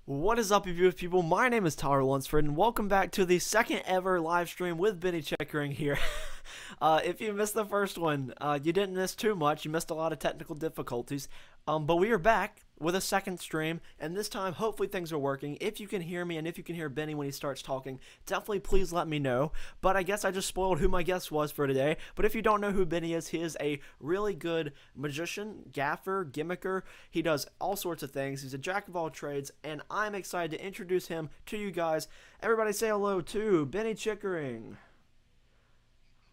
What is up, you beautiful people? My name is Tyler Lunsford, and welcome back to the second ever live stream with BENNIE CHICKERING here. If you missed the first one, you didn't miss too much. You missed a lot of technical difficulties. But we are back with a second stream, and this time, hopefully things are working. If you can hear me, and if you can hear BENNIE when he starts talking, definitely please let me know. But I guess I just spoiled who my guest was for today. But if you don't know who BENNIE is, he is a really good magician, gaffer, gimmicker. He does all sorts of things. He's a jack of all trades, and I'm excited to introduce him to you guys. Everybody say hello to BENNIE CHICKERING.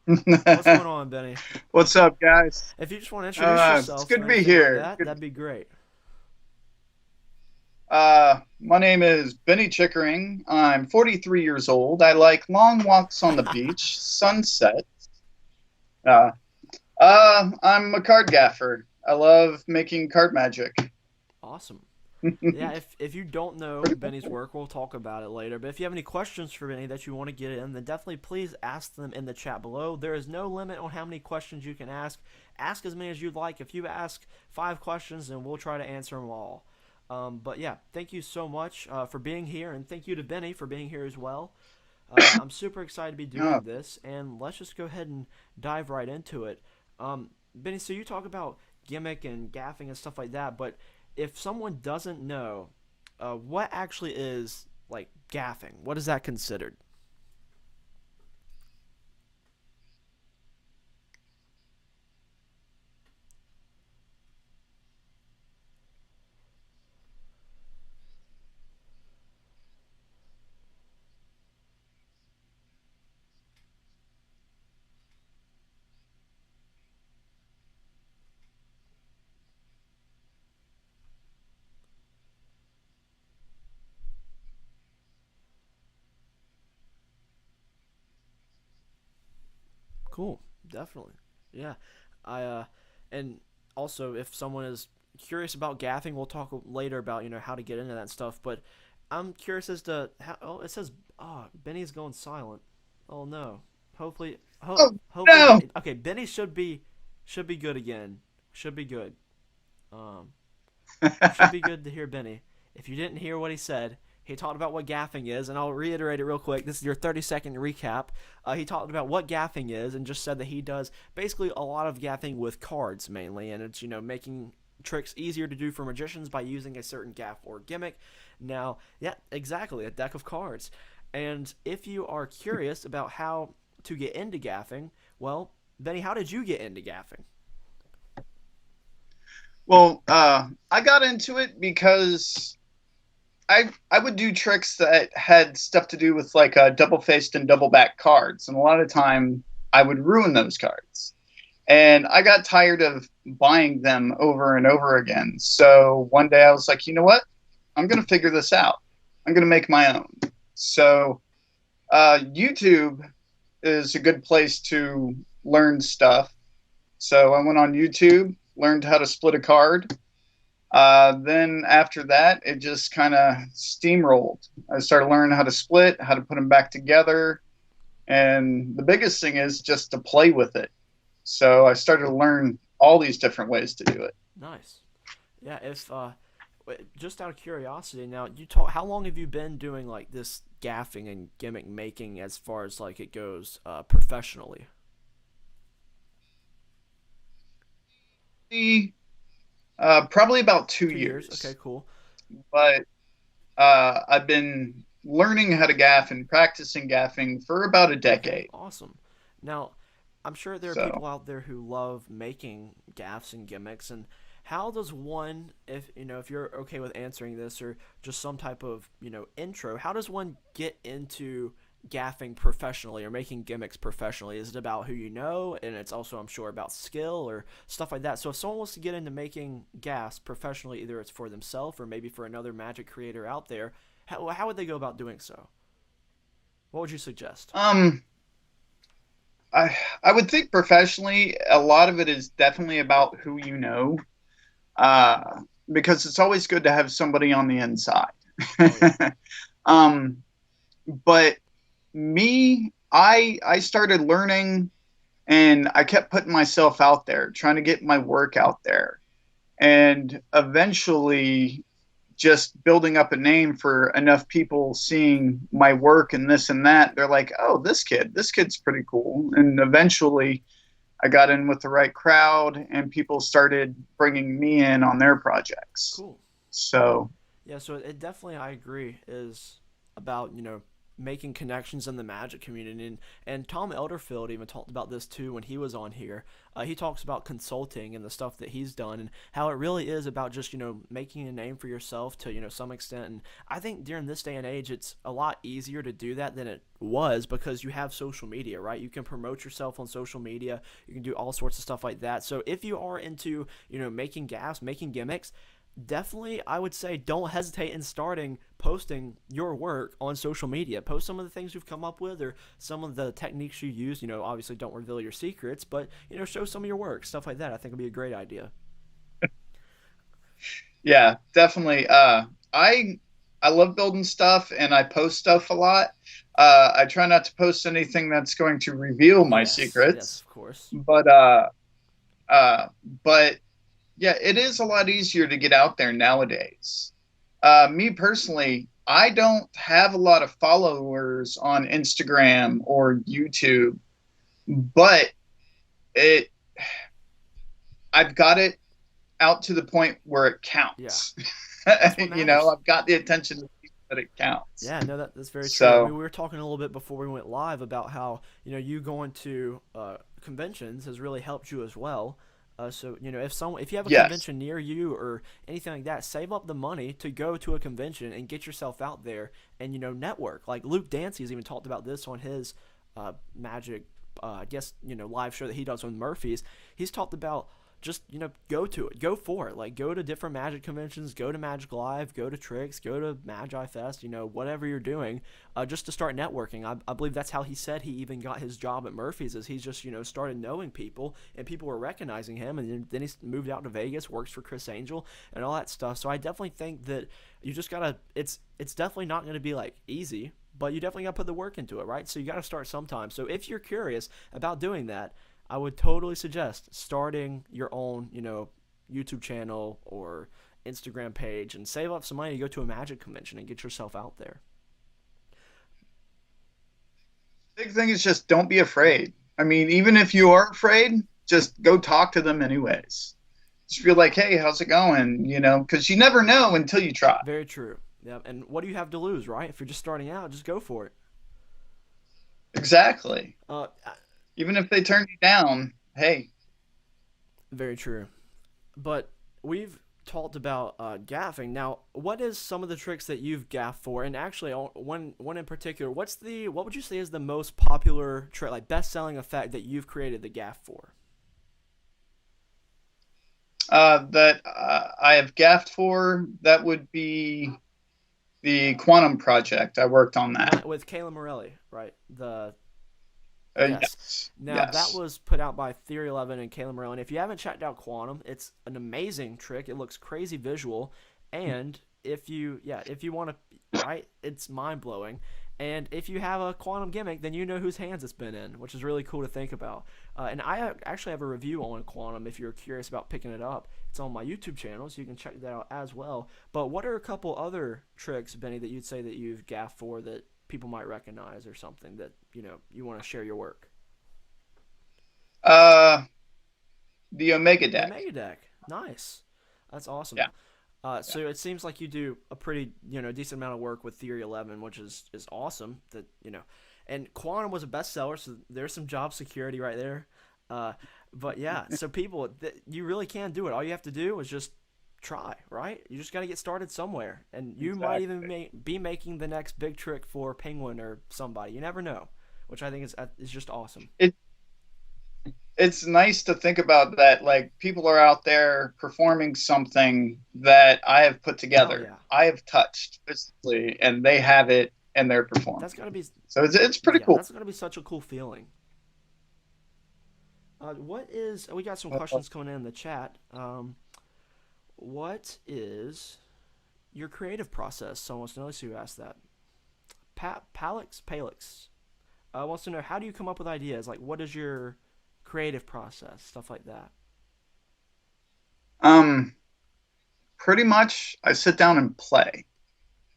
What's going on, BENNIE? What's up, guys? If you just want to introduce It's yourself good or to be anything like here. that, that'd be great. My name is BENNIE CHICKERING. I'm 43 years old. I like long walks on the beach, sunset. Uh, I'm a card gaffer. I love making card magic. Awesome. Yeah, if you don't know BENNIE's work, we'll talk about it later. But if you have any questions for BENNIE that you want to get in, then definitely please ask them in the chat below. There is no limit on how many questions you can ask. Ask as many as you'd like. If you ask 5 questions, then we'll try to answer them all. But yeah, thank you so much for being here, and thank you to BENNIE for being here as well. I'm super excited to be Oh, doing this, and let's just go ahead and dive right into it. BENNIE, so you talk about gimmick and gaffing and stuff like that, but if someone doesn't know, what actually is like gaffing? What is that considered? Cool, definitely. Yeah, I and also if someone is curious about gaffing, we'll talk later about how to get into that stuff. But I'm curious as to how. Oh, it says BENNIE's going silent. Oh no. Hopefully, oh hopefully, no! okay. BENNIE should be good again. Should be good. Um, should be good to hear BENNIE. If you didn't hear what he said, he talked about what gaffing is, and I'll reiterate it real quick. This is your 30-second recap. He talked about what gaffing is and just said that he does basically a lot of gaffing with cards mainly, and it's making tricks easier to do for magicians by using a certain gaff or gimmick. Now, yeah, exactly, a deck of cards. And if you are curious about how to get into gaffing, well, BENNIE, how did you get into gaffing? Well, I got into it because I would do tricks that had stuff to do with like double faced and double back cards, and a lot of time I would ruin those cards. And I got tired of buying them over and over again. So one day I was like, you know what? I'm gonna figure this out. I'm gonna make my own. So YouTube is a good place to learn stuff. So I went on YouTube, learned how to split a card. Then after that, it just kind of steamrolled. I started learning how to split, how to put them back together. And the biggest thing is just to play with it. So I started to learn all these different ways to do it. Nice. Yeah, if just out of curiosity, now you talk. How long have you been doing like this gaffing and gimmick making as far as like it goes professionally? Probably about two 2 years. Okay, years. cool. But I've been learning how to gaff and practicing gaffing for about a Okay, decade. awesome. Now, I'm sure there are So people out there who love making gaffs and gimmicks. And how does one, if you're okay with answering this, or just some type of intro, how does one get into gaffing professionally or making gimmicks professionally? Is it about who you know, and it's also, I'm sure, about skill or stuff like that? So if someone wants to get into making gaffs professionally, either it's for themselves or maybe for another magic creator out there, how would they go about doing so? What would you suggest? um, I would think professionally, a lot of it is definitely about who you know, uh, because it's always good to have somebody on the inside. Oh yeah. um, but I started learning, and I kept putting myself out there, trying to get my work out there, and eventually just building up a name for enough people seeing my work and this and that, they're like, oh, this kid's pretty cool. And eventually I got in with the right crowd and people started bringing me in on their projects. Cool. So, Yeah, so it definitely, I agree, is about, making connections in the magic community. And Tom Elderfield even talked about this too when he was on here. He talks about consulting and the stuff that he's done and how it really is about just, making a name for yourself to, some extent. And I think during this day and age, it's a lot easier to do that than it was because you have social media, right? You can promote yourself on social media. You can do all sorts of stuff like that. So if you are into, making gaffs, making gimmicks, definitely I would say don't hesitate in starting posting your work on social media. Post some of the things you've come up with or some of the techniques you use. Obviously don't reveal your secrets, but show some of your work, stuff like that. I think would be a great idea. yeah, definitely. I love building stuff and I post stuff a lot. I try not to post anything that's going to reveal my Yes, secrets, of course. but uh, but yeah, it is a lot easier to get out there nowadays. Me personally, I don't have a lot of followers on Instagram or YouTube, but it I've got it out to the point where it Yeah, counts. that's what matters. I've got the attention of people that it counts. Yeah, no, that's very true. I mean, So we were talking a little bit before we went live about how you going to conventions has really helped you as well. So if you have a yes, convention near you or anything like that, save up the money to go to a convention and get yourself out there and network. Like Luke Dancy's even talked about this on his magic, I guess live show that he does with Murphy's. He's talked about just go to it, go for it, like go to different magic conventions, go to Magic Live, go to Tricks, go to Magi Fest, whatever you're doing, just to start networking. I believe that's how he said he even got his job at Murphy's, is he's just started knowing people and people were recognizing him, and then he moved out to Vegas, works for Chris Angel and all that stuff. So I definitely think that you just gotta, it's definitely not going to be like easy, but you definitely got to put the work into it, right? So you got to start sometime. So if you're curious about doing that, I would totally suggest starting your own, YouTube channel or Instagram page and save up some money to go to a magic convention and get yourself out there. big thing is just don't be Yeah, afraid. I mean, even if you are afraid, just go talk to them anyways. Just be like, hey, how's it going? Because you never know until you try. very true. Yeah, and what do you have to lose, right? If you're just starting out, just go for it. Exactly. Uh, Even if they turn you down, hey, Very true. But we've talked about gaffing. Now, what is some of the tricks that you've gaffed for? And actually, one in particular, what would you say is the most popular trick, like best selling effect that you've created the gaff for? that I have gaffed for, that would be the Quantum Project. I worked on that. Not with Kayla Morelli, right? The Yes. Yes, Now that yes. was put out by Theory 11 and Caleb Merlin. If you haven't checked out Quantum, it's an amazing trick. It looks crazy visual, and if you want to, right, it's mind blowing. And if you have a quantum gimmick, then you know whose hands it's been in, which is really cool to think about. And I actually have a review on Quantum if you're curious about picking it up. It's on my YouTube channel, so you can check that out as well. But what are a couple other tricks, Benny, that you'd say that you've gaffed for that people might recognize or something that you want to share your work? Uh, the Omega The deck. Omega deck, nice. That's awesome. Yeah, yeah. So it seems like you do a pretty decent amount of work with Theory 11, which is awesome. And Quantum was a bestseller, so there's some job security right there. Uh, but yeah, so people, you really can do it. All you have to do is just try, right? You just got to get started somewhere, and you might even Exactly. be making the next big trick for Penguin or somebody. You never know, which I think is just awesome. It it's nice to think about that. Like people are out there performing something that I have put Oh together, yeah, I have touched physically, and they have it and they're performing. that's gotta be So it's pretty yeah, cool. that's gotta be such a cool feeling. What is? We got some questions coming in the chat. What is your creative process? Someone wants to know. Let's see who asked that. Palix wants to know, how do you come up with ideas? Like, what is your creative process? Stuff like that. Um, pretty much I sit down and play.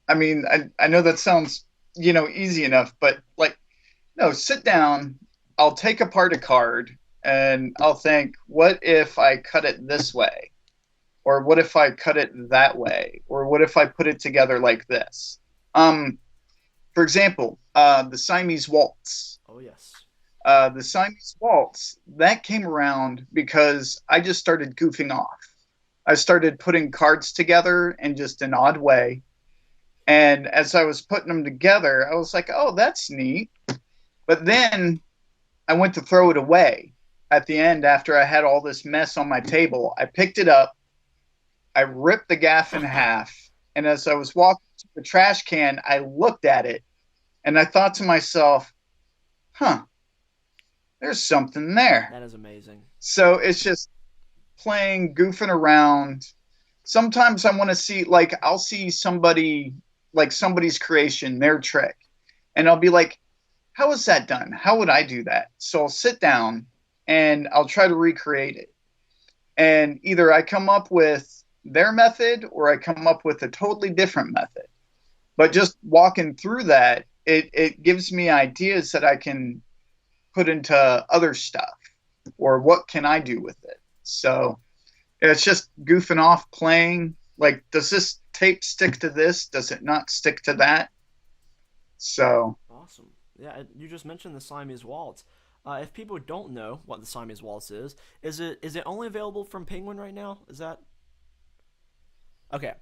I mean, I know that sounds, easy enough, but like, no, sit down. I'll take apart a card and I'll think, what if I cut it this way? Or what if I cut it that way? Or what if I put it together like this? Um, for example, the Siamese Waltz. Oh yes. The Siamese Waltz, that came around because I just started goofing off. I started putting cards together in just an odd way. And as I was putting them together, I was like, oh, that's neat. But then I went to throw it away at the end after I had all this mess on my table. I picked it up, I ripped the gaff in half, and as I was walking to the trash can, I looked at it and I thought to myself, huh, there's something there. That is amazing. So it's just playing, goofing around. Sometimes I want to see, like, I'll see somebody, like somebody's creation, their trick, and I'll be like, how is that done? How would I do that? So I'll sit down and I'll try to recreate it. And either I come up with their method or I come up with a totally different method. But just walking through that, it gives me ideas that I can put into other stuff, or what can I do with it? So it's just goofing off, playing. Like, does this tape stick to this? Does it not stick to that? So Awesome. Yeah, you just mentioned the Siamese Waltz. If people don't know what the Siamese Waltz is it only available from Penguin right now? Is that okay?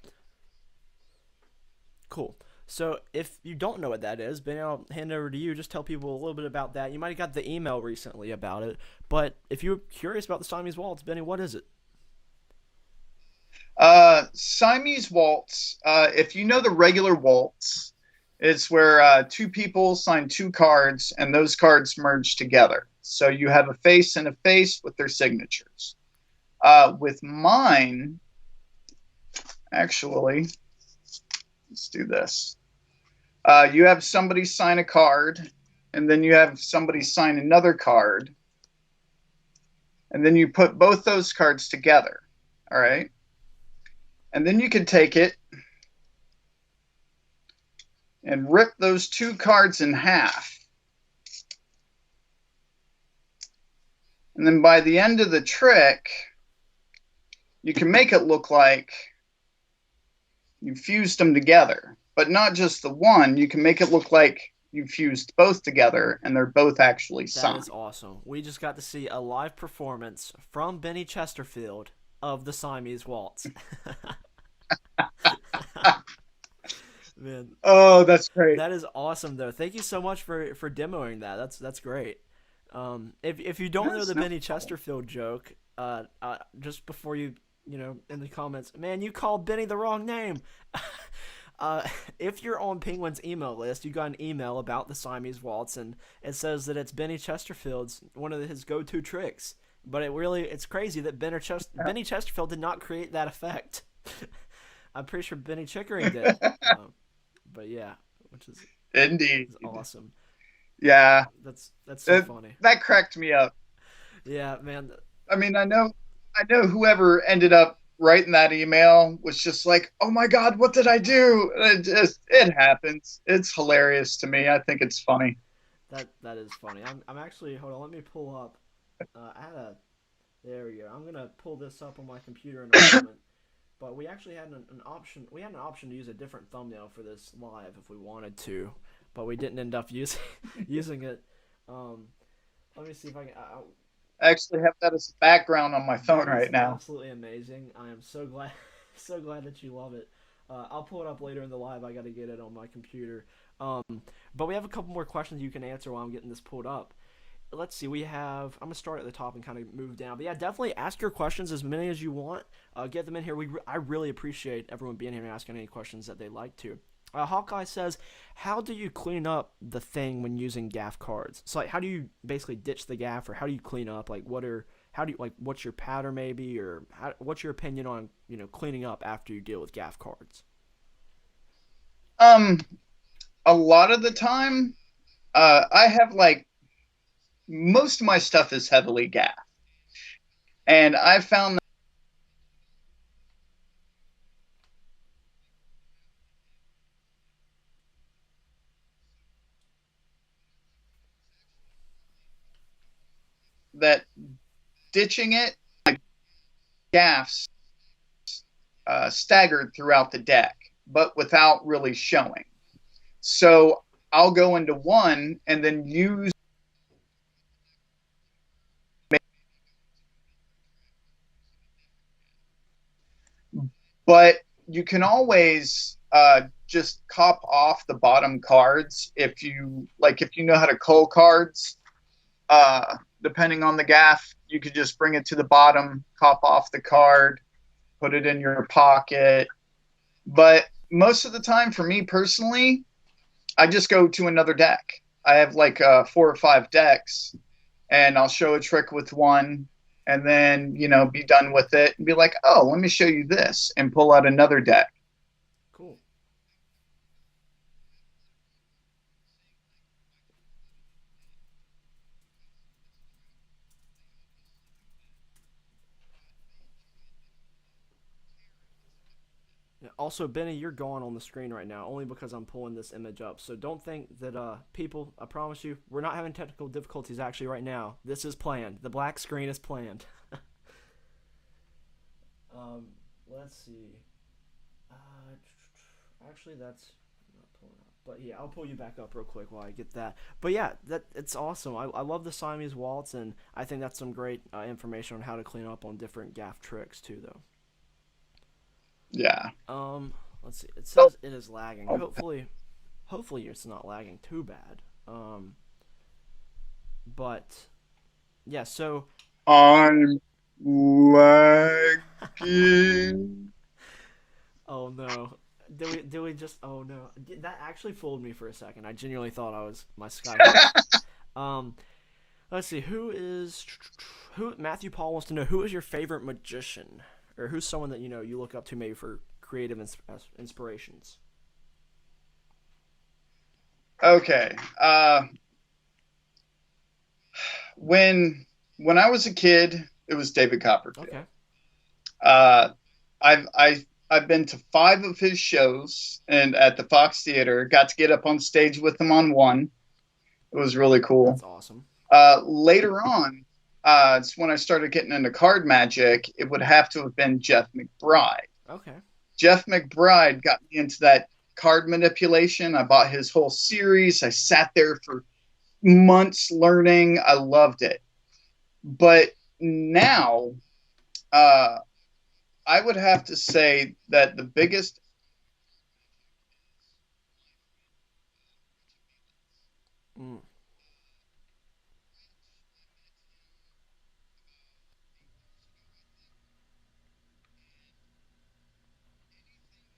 Cool. So if you don't know what that is, Ben, I'll hand it over to you. Just tell people a little bit about that. You might have got the email recently about it, but if you're curious about the Siamese Waltz, Benny, what is it? Siamese Waltz, if you know the regular waltz, it's where two people sign two cards and those cards merge together. So you have a face and a face with their signatures. With mine, actually, let's do this. You have somebody sign a card, and then you have somebody sign another card, and then you put both those cards together. All right. And then you can take it and rip those two cards in half. And then by the end of the trick, you can make it look like you fused them together. But not just the one, you can make it look like you fused both together and they're both actually signed. That is awesome. We just got to see a live performance from Benny Chesterfield of the Siamese Waltz. Man, oh, that's great. that is awesome though. Thank you so much for demoing that. That's great. If you don't know the Benny Chesterfield joke, just before in the comments, man, you called Benny the wrong name. If you're on Penguin's email list, you got an email about the Siamese Waltz, and it says that it's Benny Chesterfield's one of his go-to tricks. But it's crazy that Benny Chesterfield did not create that effect. I'm pretty sure Bennie Chickering did. But yeah, which is indeed is awesome. Yeah, that's so funny. That cracked me up. Yeah, man. I mean, I know whoever ended up writing that email was just like, "Oh my God, what did I do?" And it happens. It's hilarious to me. I think it's funny. That is funny. I'm actually, hold on. Let me pull up. There we go. I'm gonna pull this up on my computer in a moment. But we actually had an option. We had an option to use a different thumbnail for this live if we wanted to, but we didn't end up using it. Let me see if I can. I actually have that as background on my phone right now. Absolutely amazing. I am so glad, so glad that you love it. I'll pull it up later in the live. I got to get it on my computer. But we have a couple more questions you can answer while I'm getting this pulled up. Let's see. I'm gonna start at the top and kind of move down. But yeah, definitely ask your questions, as many as you want. Get them in here. I really appreciate everyone being here and asking any questions that they like to. Hawkeye says, how do you clean up the thing when using gaff cards? So like, how do you basically ditch the gaff, or how do you clean up? Like, what's your pattern maybe, or what's your opinion on cleaning up after you deal with gaff cards? A lot of the time, I have most of my stuff is heavily gaff, and I found that ditching it, like gaffs, staggered throughout the deck, but without really showing. So I'll go into one and then use, but you can always just cop off the bottom cards if you know how to cull cards. Depending on the gaff, you could just bring it to the bottom, cop off the card, put it in your pocket. But most of the time, for me personally, I just go to another deck. I have like 4 or 5 decks, and I'll show a trick with one, and then be done with it and be like, oh, let me show you this, and pull out another deck. Cool. Also, Benny, you're gone on the screen right now only because I'm pulling this image up. So don't think that people, I promise you, we're not having technical difficulties actually right now. This is planned. The black screen is planned. Let's see. Actually, that's not pulling up. But yeah, I'll pull you back up real quick while I get that. But yeah, it's awesome. I love the Siamese Waltz, and I think that's some great information on how to clean up on different gaff tricks too, though. Yeah. Let's see. It says it is lagging. Hopefully it's not lagging too bad. But yeah. So I'm lagging. Oh no. Did we just? Oh no. That actually fooled me for a second. I genuinely thought I was my Skype. Let's see. Who Matthew Paul wants to know, who is your favorite magician? Or who's someone that you look up to maybe for creative inspirations? Okay. When I was a kid, it was David Copperfield. Okay. I've been to 5 of his shows, and at the Fox Theater, got to get up on stage with him on one. It was really cool. That's awesome. Later on, it's when I started getting into card magic. It would have to have been Jeff McBride. Okay. Jeff McBride got me into that card manipulation. I bought his whole series. I sat there for months learning. I loved it. But now, I would have to say that the biggest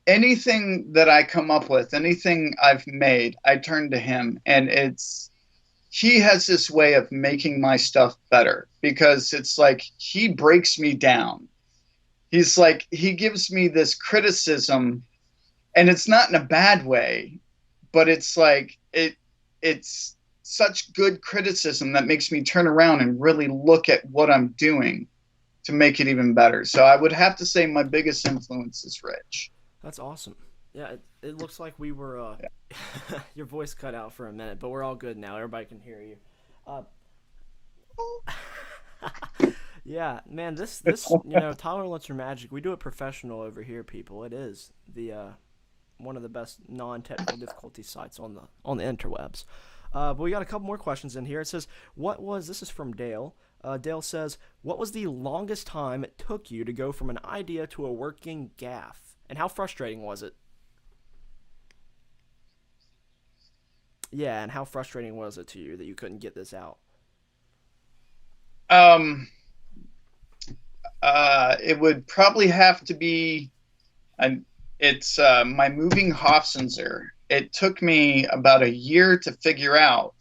anything that I come up with, anything I've made, I turn to him, and he has this way of making my stuff better, because it's like he breaks me down. He's like, he gives me this criticism, and it's not in a bad way, but it's like it's such good criticism that makes me turn around and really look at what I'm doing to make it even better. So I would have to say my biggest influence is Rich. That's awesome. Yeah, it looks like we were your voice cut out for a minute, but we're all good now. Everybody can hear you. Yeah, man, this Tyler Lutzer Magic, we do it professional over here, people. It is the one of the best non-technical difficulty sites on the interwebs. But we got a couple more questions in here. It says, this is from Dale. Dale says, what was the longest time it took you to go from an idea to a working gaff? And how frustrating was it? Yeah, and how frustrating was it to you that you couldn't get this out? It would probably have to be, it's my moving Hofzinser. It took me about a year to figure out,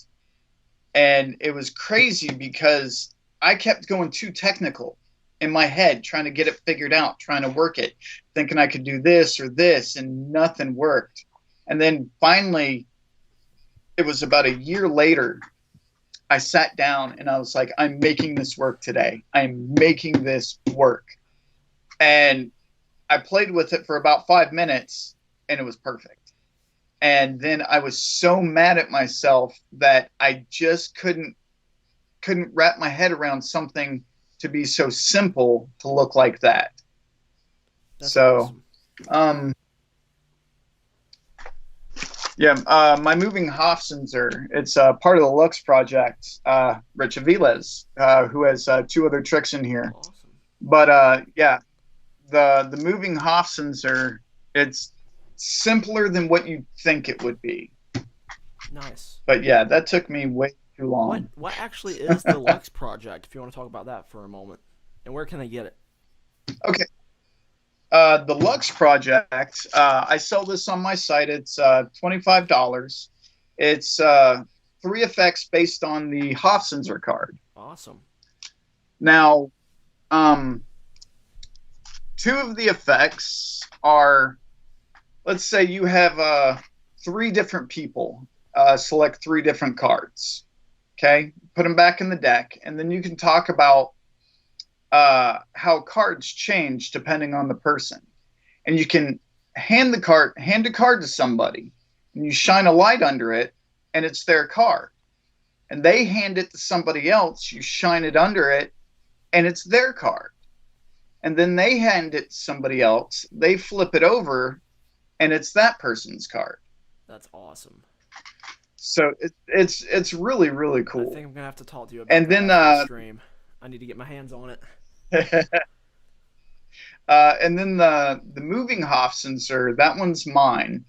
and it was crazy because I kept going too technical in my head, trying to get it figured out, trying to work it, thinking I could do this or this, and nothing worked. And then finally, it was about a year later, I sat down and I was like, I'm making this work today. I'm making this work. And I played with it for about 5 minutes, and it was perfect. And then I was so mad at myself that I just couldn't couldn't wrap my head around something to be so simple to look like that. That's So, awesome. um, yeah, my moving Hofzinser, it's part of the Lux Project, Rich Aviles, who has two other tricks in here. Awesome. But yeah, the moving Hofzinser, it's simpler than what you think it would be. Nice. But yeah, that took me way too long. What actually is the Lux Project, if you want to talk about that for a moment? And where can they get it? Okay. The Lux Project, I sell this on my site. It's $25. It's 3 effects based on the Hofzinser card. Awesome. Now, 2 of the effects are, let's say you have 3 different people select 3 different cards. Okay, put them back in the deck, and then you can talk about how cards change depending on the person. And you can hand a card to somebody, and you shine a light under it, and it's their card. And they hand it to somebody else, you shine it under it, and it's their card. And then they hand it to somebody else, they flip it over, and it's that person's card. That's awesome. So it's really, really cool. I think I'm gonna have to talk to you about and that then after the stream. I need to get my hands on it. And then the moving Hofzinser, that one's mine.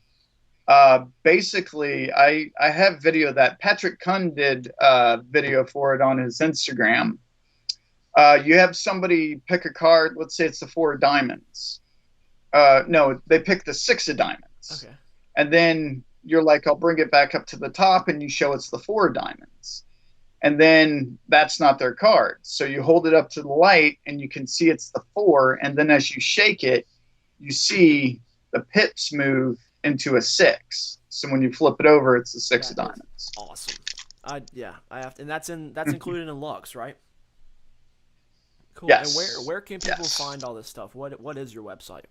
Basically, I have video that Patrick Kunn did video for it on his Instagram. You have somebody pick a card. Let's say it's the 4 of diamonds. No, they pick the 6 of diamonds. Okay. And then you're like, I'll bring it back up to the top, and you show it's the 4 of diamonds. And then that's not their card. So you hold it up to the light, and you can see it's the 4. And then as you shake it, you see the pips move into a 6. So when you flip it over, it's the 6 of diamonds. Awesome. I have to, and that's included in Lux, right? Cool. Yes. And where can people find all this stuff? What is your website?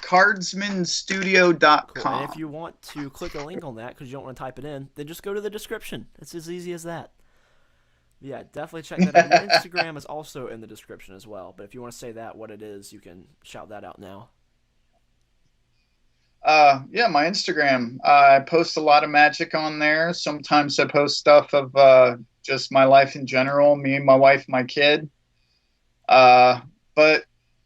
Cardsmanstudio.com. Cool. And if you want to click a link on that because you don't want to type it in, then just go to the description. It's as easy as that. Yeah, definitely check that out. Your Instagram is also in the description as well. But if you want to say what it is, you can shout that out now. Yeah, my Instagram. I post a lot of magic on there. Sometimes I post stuff of just my life in general, me and my wife, my kid. But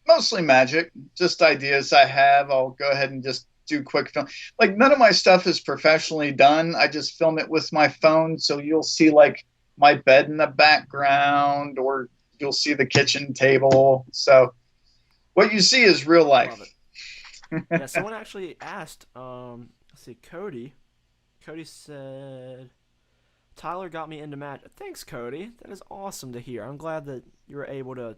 mostly magic, just ideas I have. I'll go ahead and just do quick film. Like, none of my stuff is professionally done. I just film it with my phone, so you'll see like my bed in the background, or you'll see the kitchen table. So what you see is real life. Love it. Yeah, someone actually asked, let's see, Cody said, Tyler got me into magic. Thanks, Cody. That is awesome to hear. I'm glad that you were able to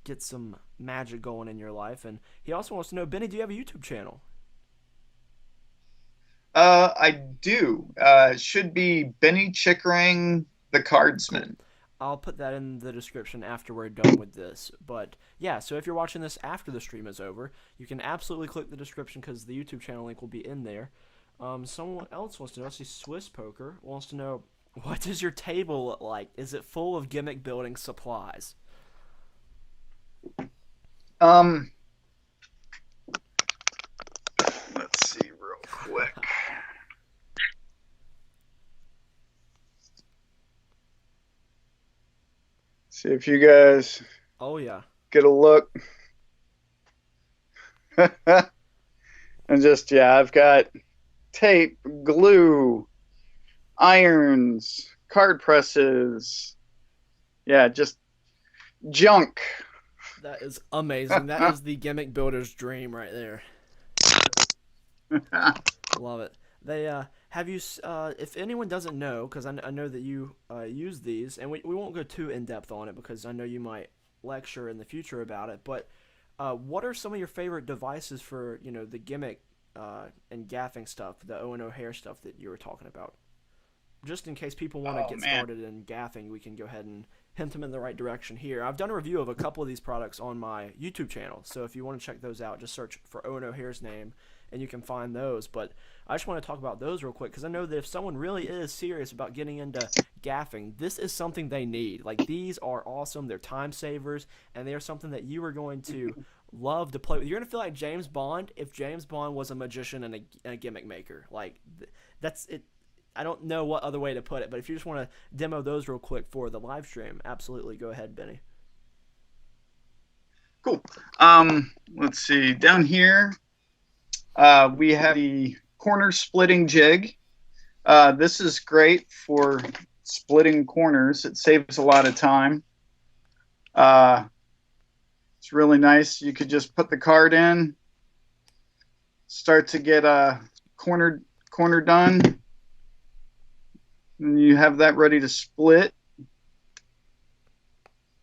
get some magic going in your life. And he also wants to know, Benny, do you have a YouTube channel? I do. It should be Bennie Chickering, the Cardsman. Cool. I'll put that in the description after we're done with this. But yeah, so if you're watching this after the stream is over, you can absolutely click the description because the YouTube channel link will be in there. Someone else wants to know, I see Swiss Poker wants to know, what does your table look like? Is it full of gimmick building supplies? Let's see real quick. See if you guys yeah, get a look. And just, I've got tape, glue, irons, card presses. Yeah, just junk. that is amazing. That is the gimmick builder's dream right there. Love it. They have you if anyone doesn't know, because I know that you use these, and we won't go too in depth on it because I know you might lecture in the future about it, but what are some of your favorite devices for the gimmick and gaffing stuff, the O&O hair stuff that you were talking about? Just in case people want to get started in gaffing, we can go ahead and hint them in the right direction here. I've done a review of a couple of these products on my YouTube channel, so if you want to check those out, just search for Owen O'Hare's name and you can find those. But I just want to talk about those real quick because I know that if someone really is serious about getting into gaffing, this is something they need. Like, these are awesome. They're time savers, and they are something that you are going to love to play with. You're going to feel like James Bond if James Bond was a magician and a gimmick maker. Like, that's it. I don't know what other way to put it, but if you just want to demo those real quick for the live stream, absolutely go ahead, Benny. Cool. Let's see. Down here, we have the corner splitting jig. This is great for splitting corners. It saves a lot of time. It's really nice. You could just put the card in, start to get a corner done, and you have that ready to split.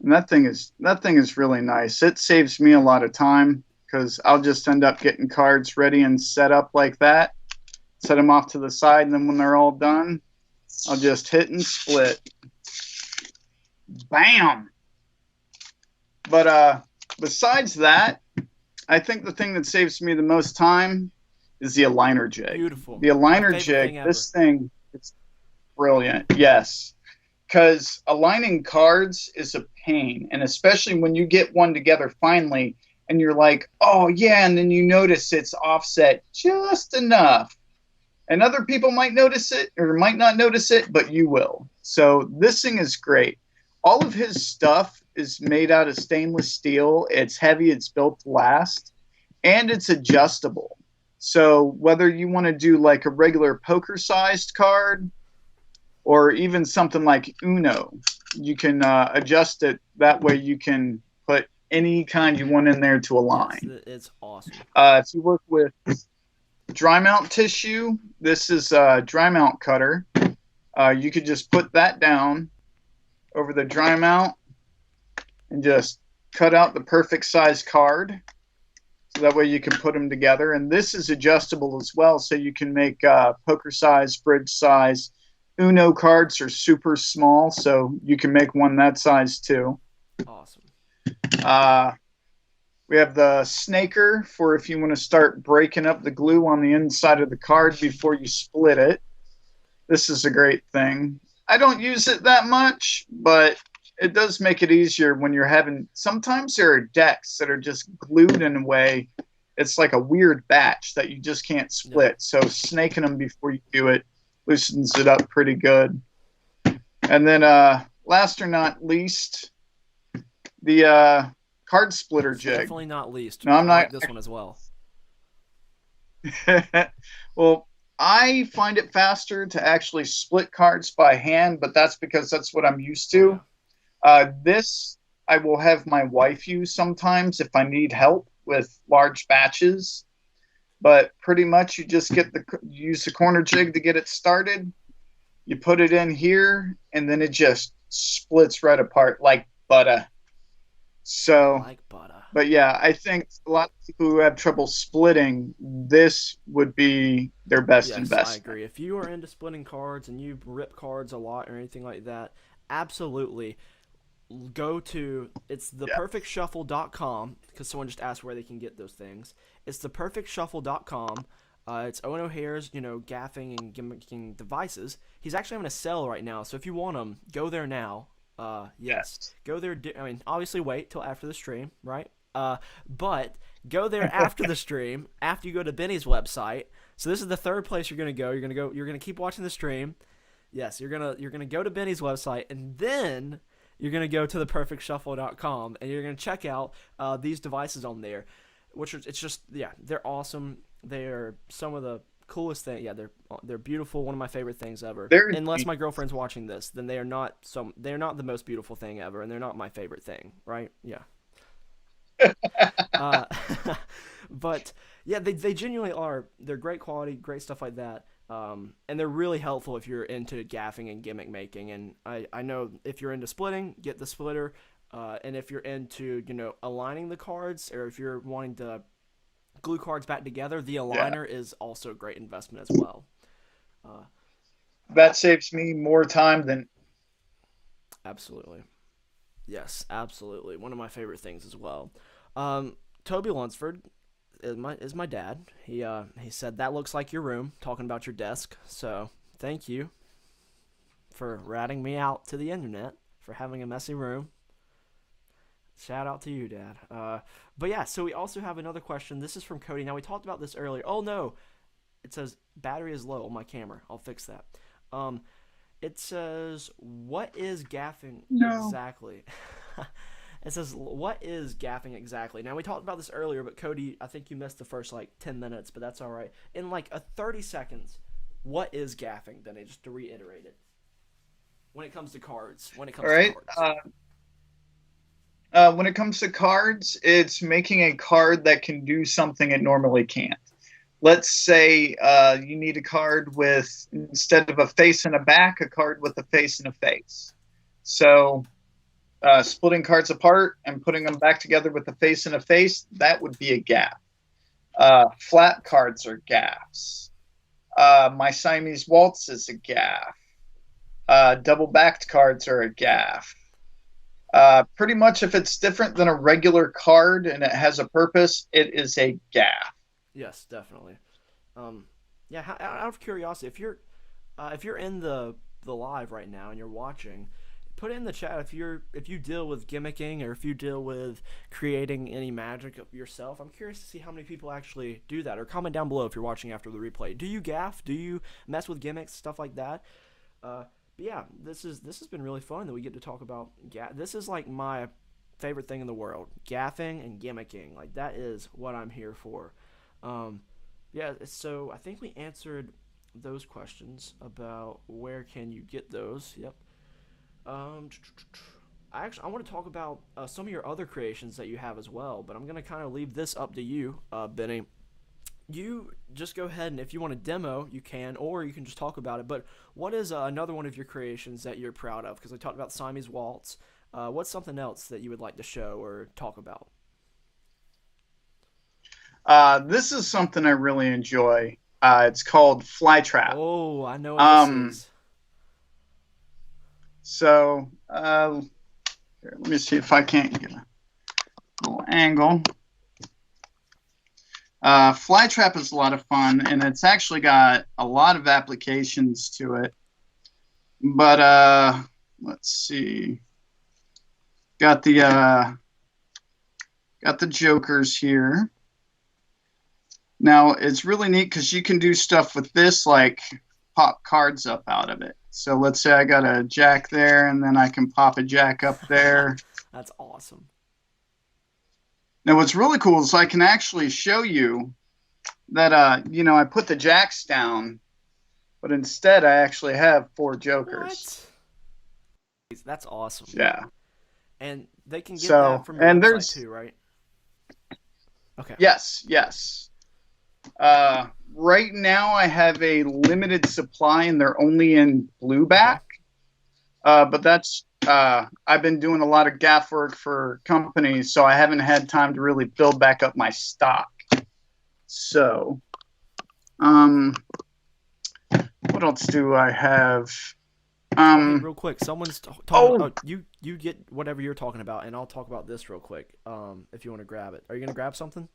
And that thing is really nice. It saves me a lot of time because I'll just end up getting cards ready and set up like that, set them off to the side, and then when they're all done, I'll just hit and split. Bam! But besides that, I think the thing that saves me the most time is the aligner jig. Beautiful. The aligner jig, this thing, it's brilliant. Yes. Because aligning cards is a pain, and especially when you get one together finally, and you're like, oh yeah, and then you notice it's offset just enough. And other people might notice it or might not notice it, but you will. So this thing is great. All of his stuff is made out of stainless steel. It's heavy, it's built to last, and it's adjustable. So whether you want to do like a regular poker-sized card or even something like Uno, you can adjust it. That way you can put any kind you want in there to align. It's awesome. If you work with dry mount tissue, this is a dry mount cutter. You could just put that down over the dry mount and just cut out the perfect size card. So that way you can put them together. And this is adjustable as well, so you can make poker size, bridge size. Uno cards are super small, so you can make one that size too. Awesome. We have the snaker for if you want to start breaking up the glue on the inside of the card before you split it. This is a great thing. I don't use it that much, but it does make it easier when you're having... Sometimes there are decks that are just glued in a way. It's like a weird batch that you just can't split. So snaking them before you do it loosens it up pretty good. And then last or not least, the card splitter jig. Definitely not least. No, I'm not. I like this one as well. Well, I find it faster to actually split cards by hand, but that's because that's what I'm used to. This I will have my wife use sometimes if I need help with large batches. But pretty much you just use the corner jig to get it started. You put it in here, and then it just splits right apart like butter. So, Like butter. But yeah, I think a lot of people who have trouble splitting, this would be their best investment. I agree. If you are into splitting cards and you rip cards a lot or anything like that, absolutely go to, it's theperfectshuffle.com, because someone just asked where they can get those things. It's theperfectshuffle.com. It's Owen O'Hare's, gaffing and gimmicking devices. He's actually having a sale right now, so if you want them, go there now. Yes. Go there. I mean, obviously wait till after the stream, right? But go there after the stream, after you go to Benny's website. So this is the third place you're gonna go. You're gonna keep watching the stream. Yes, you're gonna go to Benny's website, and then you're gonna go to theperfectshuffle.com, and you're gonna check out these devices on there, which it's just they're awesome. They're some of the coolest thing. Yeah, they're beautiful. One of my favorite things ever. Unless my girlfriend's watching this, then they're not the most beautiful thing ever, and they're not my favorite thing, right? Yeah. But yeah, they genuinely are. They're great quality, great stuff like that. And they're really helpful if you're into gaffing and gimmick making. And I know if you're into splitting, get the splitter. And if you're into aligning the cards, or if you're wanting to glue cards back together, the aligner is also a great investment as well. That saves me more time than... Absolutely. Yes, absolutely. One of my favorite things as well. Toby Lunsford is my dad. He said that looks like your room, talking about your desk. So thank you for ratting me out to the internet for having a messy room. Shout out to you, Dad. But yeah, so we also have another question. This is from Cody. Now we talked about this earlier. Oh no, it says battery is low on my camera. I'll fix that. Um, it says what is gaffing No. exactly? It says what is gaffing exactly? Now we talked about this earlier, but Cody, I think you missed the first like 10 minutes, but that's all right. In like a 30 seconds, what is gaffing, Benny? Just to reiterate it. When it comes to cards, when it All comes to right. cards. When it comes to cards, it's making a card that can do something it normally can't. Let's say you need a card with, instead of a face and a back, a card with a face and a face. So splitting cards apart and putting them back together with a face and a face, that would be a gaff. Flat cards are gaffs. My Siamese Waltz is a gaff. Double-backed cards are a gaff. Pretty much if it's different than a regular card and it has a purpose, it is a gaff. Yes, definitely. Yeah. Out of curiosity, if you're in the live right now and you're watching, put in the chat if you deal with gimmicking or if you deal with creating any magic of yourself. I'm curious to see how many people actually do that. Or comment down below if you're watching after the replay. Do you gaff? Do you mess with gimmicks, stuff like that? But yeah, this has been really fun that we get to talk about. This is like my favorite thing in the world: gaffing and gimmicking. Like that is what I'm here for. Um, yeah, so I think we answered those questions about where can you get those. Yep. Um, I want to talk about some of your other creations that you have as well, but I'm gonna kind of leave this up to you, Benny. You just go ahead and if you want to demo, you can, or you can just talk about it. But what is another one of your creations that you're proud of? Because I talked about Siamese Waltz. What's something else that you would like to show or talk about? This is something I really enjoy. It's called Flytrap. Oh, I know what this Um, is. so here, let me see if I can't get a little angle. Flytrap is a lot of fun, and it's actually got a lot of applications to it. But let's see. Got the jokers here. Now it's really neat because you can do stuff with this, like pop cards up out of it. So let's say I got a jack there, and then I can pop a jack up there. That's awesome. Now what's really cool is I can actually show you that I put the jacks down, but instead I actually have 4 jokers. What? That's awesome. Yeah. And they can get So, that from your and website there's too, right? Okay. yes. Right now I have a limited supply and they're only in blueback. But that's I've been doing a lot of gaff work for companies, so I haven't had time to really build back up my stock. So, what else do I have? Okay, real quick, someone's talking. Oh, Oh, you get whatever you're talking about, and I'll talk about this real quick. If you want to grab it, are you gonna grab something?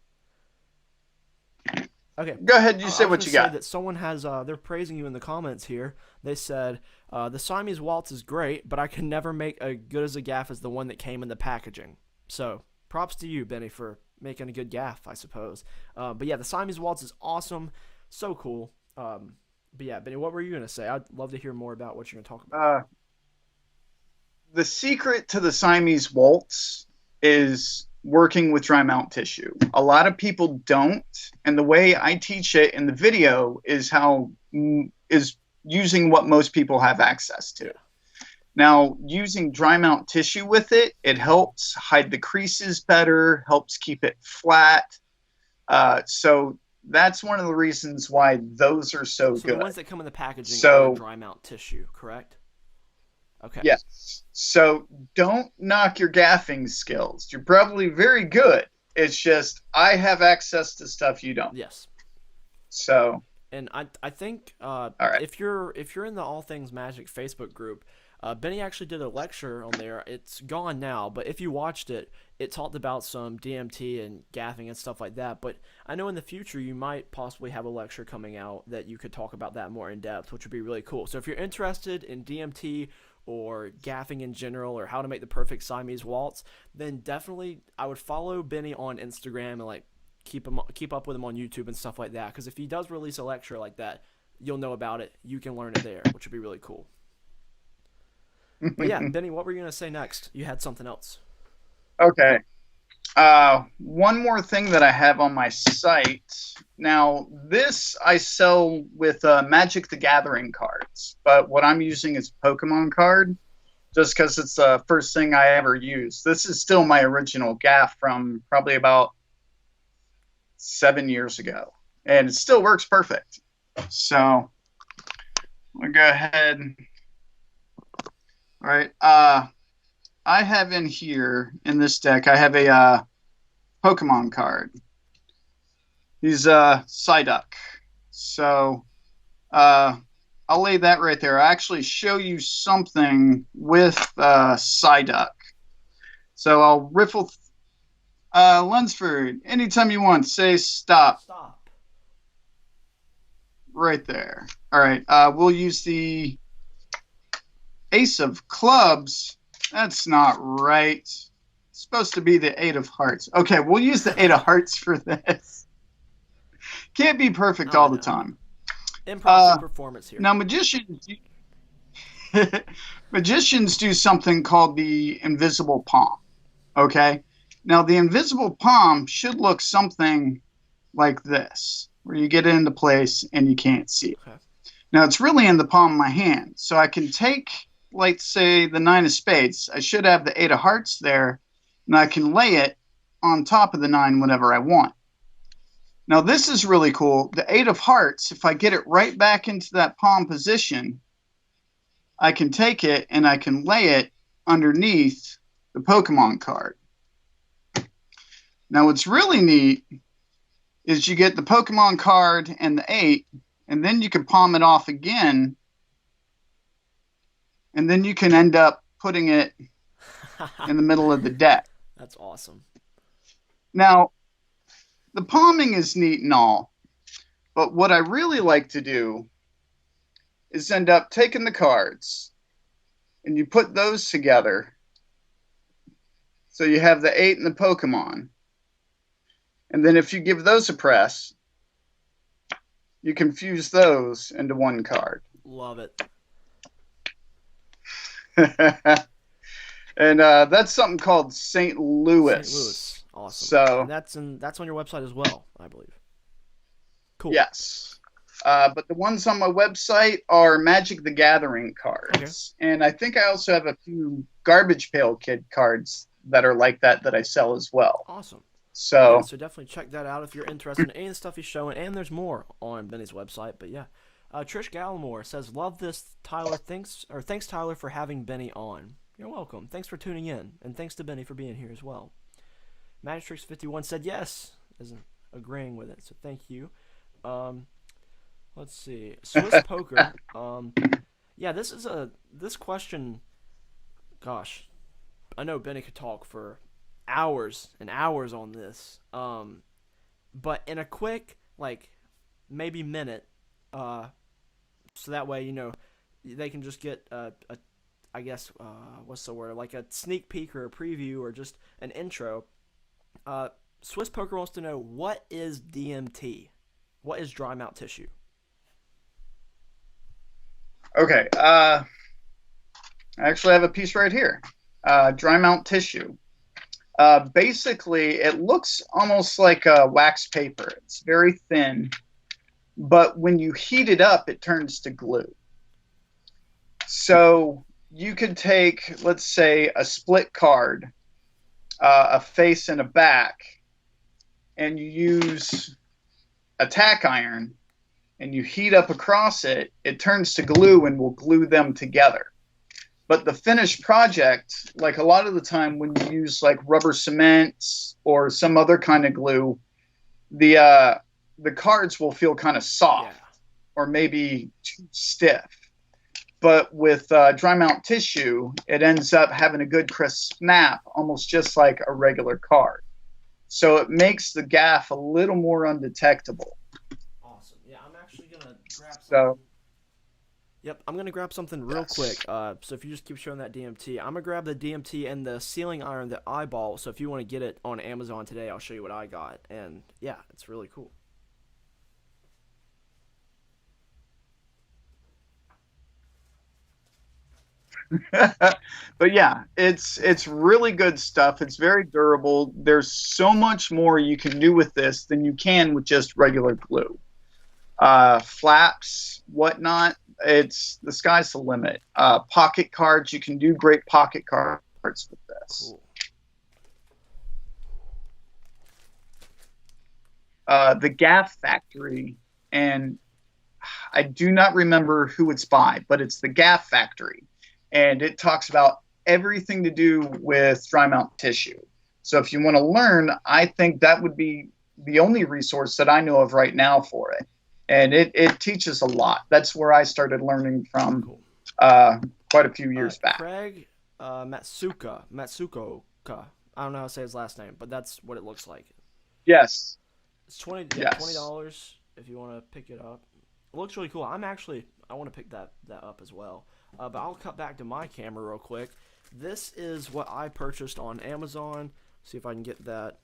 Okay. go ahead. You I say was what gonna you say got. that someone has. They're praising you in the comments here. They said the Siamese Waltz is great, but I can never make a good as a gaff as the one that came in the packaging. So props to you, Benny, for making a good gaff, I suppose. But yeah, the Siamese Waltz is awesome, so cool. But yeah, Benny, what were you gonna say? I'd love to hear more about what you're gonna talk about. The secret to the Siamese Waltz is working with dry mount tissue. A lot of people don't, and the way I teach it in the video is is using what most people have access to. Yeah. Now, using dry mount tissue with it, it helps hide the creases better, helps keep it flat. So that's one of the reasons why those are so So good. the ones that come in the packaging So are dry mount tissue, correct? Okay. yes. So don't knock your gaffing skills. You're probably very good. It's just I have access to stuff you don't. Yes. So And I think all right. if you're in the All Things Magic Facebook group, Benny actually did a lecture on there. It's gone now, but if you watched it, it talked about some DMT and gaffing and stuff like that. But I know in the future you might possibly have a lecture coming out that you could talk about that more in depth, which would be really cool. So if you're interested in DMT or gaffing in general or how to make the perfect Siamese waltz, then definitely I would follow Benny on Instagram and like keep up with him on YouTube and stuff like that. Because if he does release a lecture like that, you'll know about it. You can learn it there, which would be really cool. But yeah, Benny, what were you gonna say next? You had something else. Okay. One more thing that I have on my site. Now, this I sell with Magic the Gathering cards, but what I'm using is Pokemon card, just because it's the first thing I ever used. This is still my original gaff from probably about 7 years ago, and it still works perfect. So, we'll go ahead. All right. I have in here, in this deck, I have a Pokemon card. He's Psyduck. So I'll lay that right there. I actually show you something with Psyduck. So I'll riffle. Lunsford, anytime you want, say stop. Stop. Right there. All right. We'll use the Ace of Clubs. That's not right. It's supposed to be the Eight of Hearts. Okay, we'll use the Eight of Hearts for this. Can't be perfect all the time. Impressive performance here. Now, magicians do something called the invisible palm. Okay? Now, the invisible palm should look something like this, where you get it into place and you can't see it. Okay. Now, it's really in the palm of my hand. So I can take, like, say, the Nine of Spades. I should have the Eight of Hearts there, and I can lay it on top of the 9 whenever I want. Now, this is really cool. The Eight of Hearts, if I get it right back into that palm position, I can take it and I can lay it underneath the Pokemon card. Now, what's really neat is you get the Pokemon card and the 8, and then you can palm it off again, and then you can end up putting it in the middle of the deck. That's awesome. Now, the palming is neat and all, but what I really like to do is end up taking the cards, and you put those together, so you have the 8 and the Pokemon. And then if you give those a press, you can fuse those into one card. Love it. And that's something called St. Louis. St. Louis. Awesome. So and that's on your website as well, I believe. Cool. Yes. But the ones on my website are Magic the Gathering cards. Okay. And I think I also have a few Garbage Pail Kid cards that are like that I sell as well. Awesome. So definitely check that out if you're interested in any stuff he's showing, and there's more on Benny's website. But yeah, Trish Gallimore says, "Love this, Tyler. Thanks Tyler for having Benny on. You're welcome. Thanks for tuning in, and thanks to Benny for being here as well." Magistrix51 said yes, isn't agreeing with it, so thank you. Let's see, Swiss Poker. Yeah, this question. Gosh, I know Benny could talk for hours and hours on this, but in a quick, like, maybe minute, so that way they can just get I guess what's the word, like a sneak peek or a preview or just an intro. Swiss Poker wants to know, what is DMT? What is dry mount tissue? Okay, I actually have a piece right here. Dry mount tissue. Basically, it looks almost like wax paper. It's very thin, but when you heat it up, it turns to glue. So you could take, let's say, a split card, a face and a back, and you use a tack iron, and you heat up across it, it turns to glue and will glue them together. But the finished project, like a lot of the time when you use like rubber cement or some other kind of glue, the cards will feel kind of soft or maybe too stiff. But with dry mount tissue, it ends up having a good crisp snap, almost just like a regular card. So it makes the gaff a little more undetectable. Awesome. Yeah, I'm actually gonna grab something. So Yep, I'm gonna grab something real quick. yes. So if you just keep showing that DMT, I'm gonna grab the DMT and the sealing iron that I bought. So if you want to get it on Amazon today, I'll show you what I got. And yeah, it's really cool. But yeah, it's really good stuff. It's very durable. There's so much more you can do with this than you can with just regular glue. Flaps, whatnot. It's the sky's the limit. Pocket cards, you can do great pocket cards with this. Cool. The Gaff Factory, and I do not remember who it's by, but it's the Gaff Factory, and it talks about everything to do with dry mount tissue. So if you want to learn, I think that would be the only resource that I know of right now for it. And it teaches a lot. That's where I started learning from Cool. uh, quite a few years back. Craig Matsukoka. I don't know how to say his last name, but that's what it looks like. Yes, It's twenty yes. dollars if you want to pick it up. It looks really cool. I want to pick that up as well. But I'll cut back to my camera real quick. This is what I purchased on Amazon. See if I can get that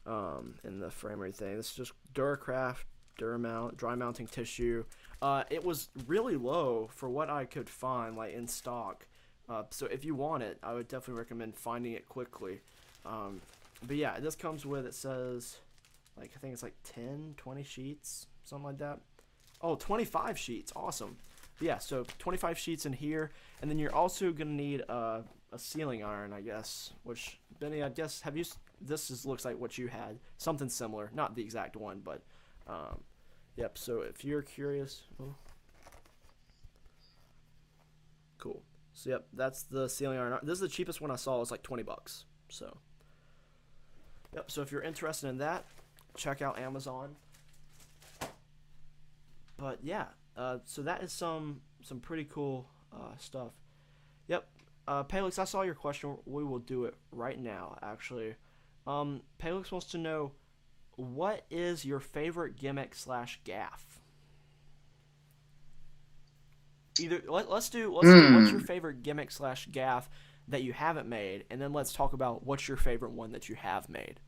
in the frame or anything. This is just Duracraft Duramount dry mounting tissue. It was really low for what I could find like in stock. So if you want it, I would definitely recommend finding it quickly. But yeah, this comes with, it says, like, I think it's like 10, 20 sheets, something like that. Oh, 25 sheets. Awesome. But yeah, so 25 sheets in here. And then you're also going to need a sealing iron, I guess. Which, Benny, I guess, looks like what you had. Something similar. Not the exact one, but, yep. So if you're curious. Oh, cool. So, yep, that's the sealing iron. This is the cheapest one I saw. It's like 20 bucks. So, yep. So if you're interested in that, check out Amazon. But yeah, so that is some pretty cool stuff. Yep. Palix, I saw your question. We will do it right now, actually. Palix wants to know, what is your favorite gimmick slash gaff? Either let's do what's your Hmm. favorite gimmick slash gaff that you haven't made, and then let's talk about what's your favorite one that you have made.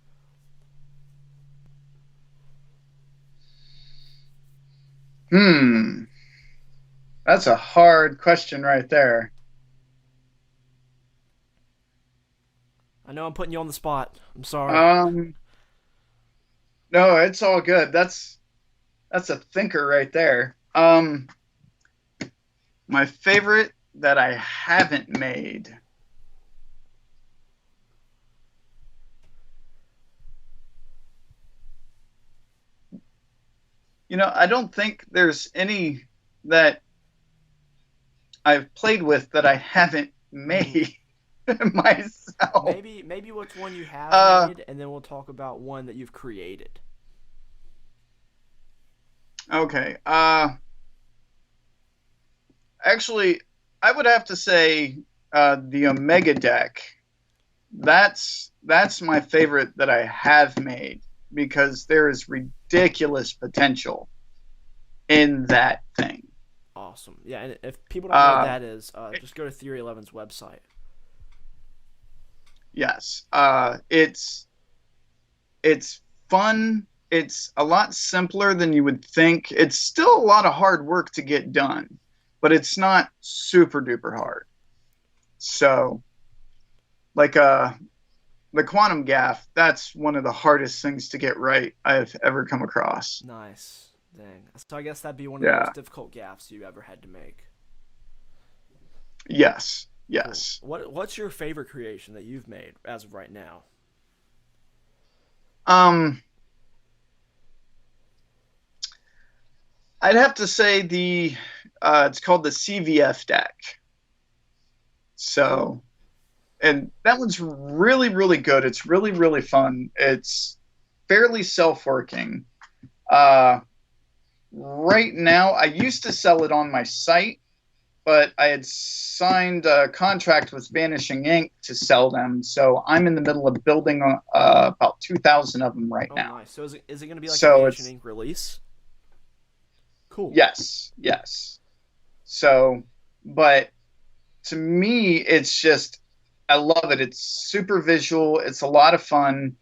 Hmm. That's a hard question right there. I know I'm putting you on the spot. I'm sorry. Um, no, it's all good. That's a thinker right there. My favorite that I haven't made. I don't think there's any that I've played with that I haven't Mm, made myself. maybe which one you have Uh, made, and then we'll talk about one that you've created. okay. Actually, I would have to say the Omega deck. That's my favorite that I have made because there is ridiculous potential in that thing. Awesome. Yeah, and if people don't know what Uh, that is, just go to Theory 11's website. yes, it's fun. It's a lot simpler than you would think. It's still a lot of hard work to get done, but it's not super duper hard. So, like the quantum gaff, that's one of the hardest things to get right I've ever come across. Nice. Dang. So I guess that'd be one of the Yeah. most difficult gaffs you ever had to make. Yes. Cool. Yes. What's your favorite creation that you've made as of right now? Um, I'd have to say it's called the CVF deck. Cool. So, and that one's really, really good. It's really, really fun. It's fairly self-working. Uh, right now, I used to sell it on my site, but I had signed a contract with Vanishing Ink to sell them. So I'm in the middle of building about 2,000 of them right Oh, now. nice. So is it going to be like a So Vanishing it's Ink release? Cool. yes, yes. So, but to me, it's just I love it. It's super visual. It's a lot of fun.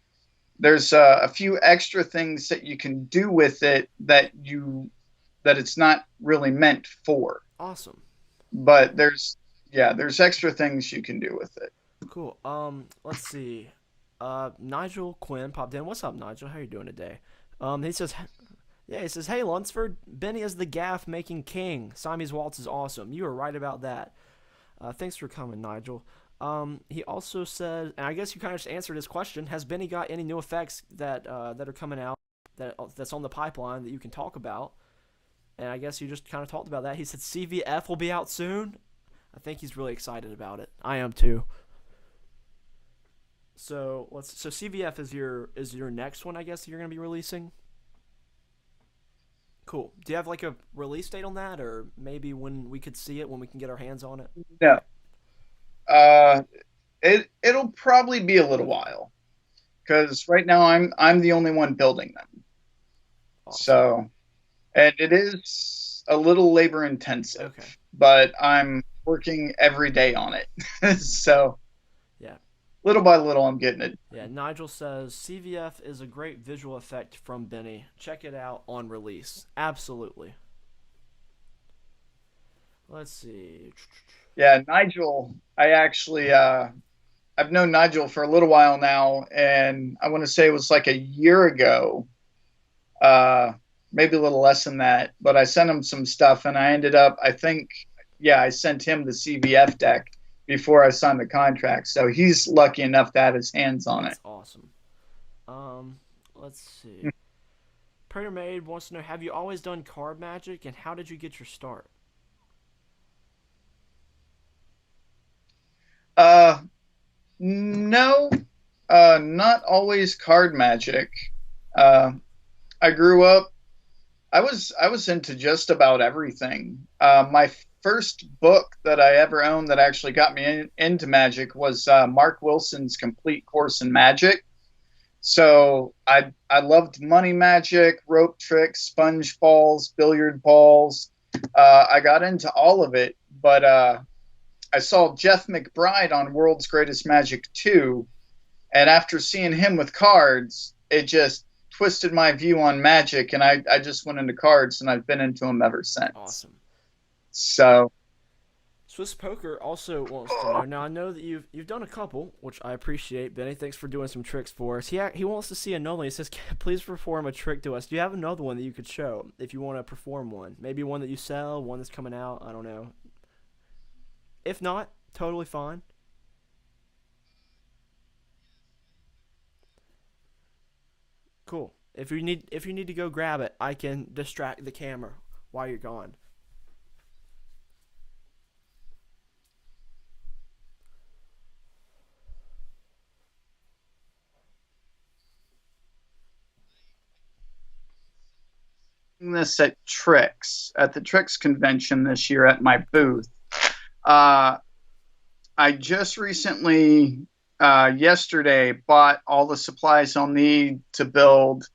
There's a few extra things that you can do with it that it's not really meant for. Awesome. But there's extra things you can do with it. Cool. Let's see. Nigel Quinn popped in. What's up, Nigel? How you doing today? He says, yeah, he says, hey, Lunsford, Benny is the gaff making king. Siamese Waltz is awesome. You were right about that. Thanks for coming, Nigel. He also said, and I guess you kind of just answered his question. Has Benny got any new effects that are coming out that's on the pipeline that you can talk about? And I guess you just kind of talked about that. He said CVF will be out soon. I think he's really excited about it. I am too. So CVF is your next one, I guess you're gonna be releasing. Cool. Do you have like a release date on that, or maybe when we could see it, when we can get our hands on it? No, uh, it'll probably be a little while because right now I'm the only one building them. Awesome. So, and it is a little labor intensive, Okay. but I'm working every day on it. So Yeah. little by little, I'm getting it. Yeah. Nigel says CVF is a great visual effect from Benny. Check it out on release. Absolutely. Let's see. Yeah, Nigel, I actually I've known Nigel for a little while now, and I want to say it was like a year ago, maybe a little less than that. But I sent him some stuff, and I ended up, I think, yeah, I sent him the CVF deck before I signed the contract. So he's lucky enough to have his hands on it. That's awesome. Let's see. Prayer Maid wants to know: have you always done card magic, and how did you get your start? Uh, no, not always card magic. Uh, I grew up. I was into just about everything. My first book that I ever owned that actually got me into magic was Mark Wilson's Complete Course in Magic. So I loved money magic, rope tricks, sponge balls, billiard balls. I got into all of it, but I saw Jeff McBride on World's Greatest Magic 2, and after seeing him with cards, it just twisted my view on magic, and I just went into cards, and I've been into them ever since. Awesome. So Swiss Poker also wants to know. Now I know that you've done a couple, which I appreciate. Benny, thanks for doing some tricks for us. He wants to see another one. He says, "Please perform a trick to us." Do you have another one that you could show if you want to perform one? Maybe one that you sell, one that's coming out. I don't know. If not, totally fine. Cool. If you need to go grab it, I can distract the camera while you're gone. this at the Tricks convention this year at my booth. Uh, I just recently, yesterday, bought all the supplies I'll need to build